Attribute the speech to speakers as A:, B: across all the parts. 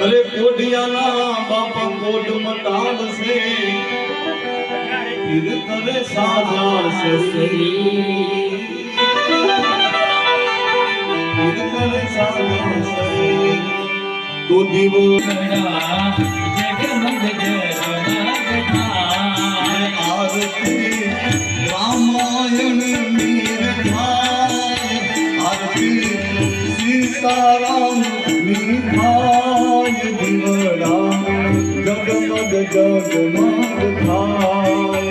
A: अरे कोडियाना बापा कोड मटाल से फिर करे साजा से सही फिर करे साजा से तो दीवो
B: जगमग जगमग
A: आरती रामायण मीर भाई आरती सीताराम मीर भाई दिवड़ा जगमग जगमग भाई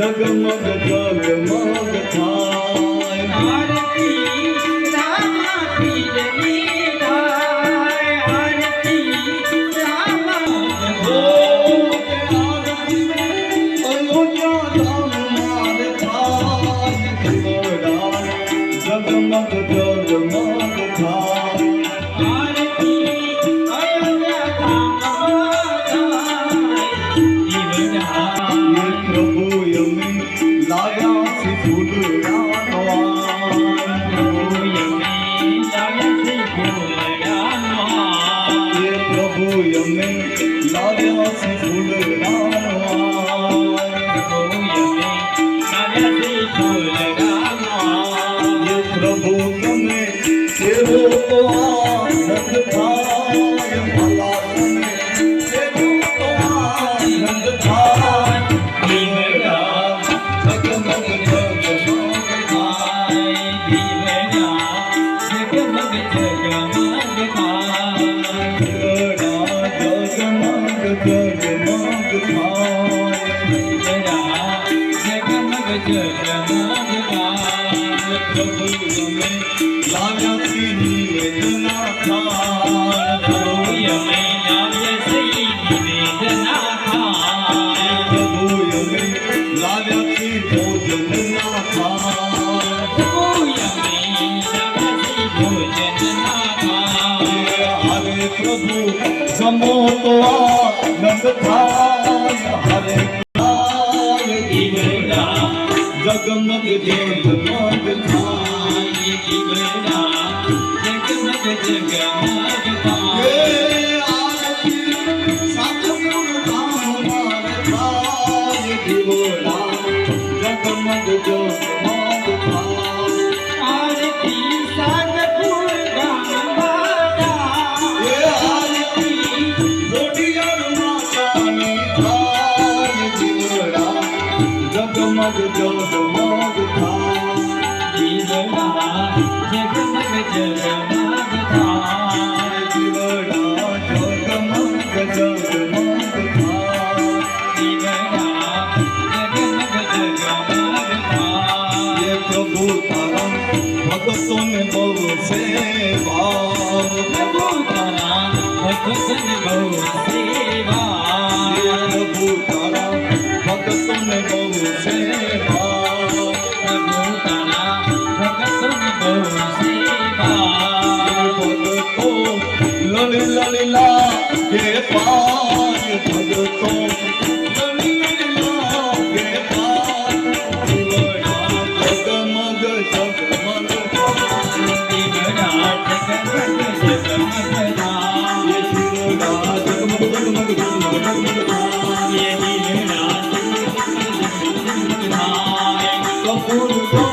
A: जगमग जगमग थाय
B: आरती रामा पीरनी थाय आरती रामा
A: हो अयोध्या धाम मार थाय दिवड़ा जगमग जगमग थाय
B: आरती अयोध्या धाम दिवड़ा
A: ये प्रभु यमी लाया सी फूल ये प्रभु यमी लाया सी फूल ये प्रभु तमे तेरो तो आनंद थाय भला तमे तेरो तो आनंद थाय दिवड़ा जगमग जगमग थाय दिवड़ा जगमग जगमग प्रभु यमे लाया सी निवेदना थाय प्रभु यमे लाया सी भोजन ना थाय हरे प्रभु समो तो आनंद थाय हरे दिवड़ा जगमग जगमग थाय ये आरती सतगुरु धाम मार थाय दिवड़ा जगमग जगमग थाय ये आरती कोडियार माता नी थाय दिवड़ा जगमग जगमग थाय दिवड़ा जगमग जगमग थाय ये प्रभु तारा भक्तों ने बहु सेवा ये प्रभु तारा भक्तों ने बहु सेवा भक्तों लली ललीला के पार भक्तों लली ललीला के पार दिवड़ा जगमग जगमग ये दिवड़ा जगमग जगमग जगमग कपूर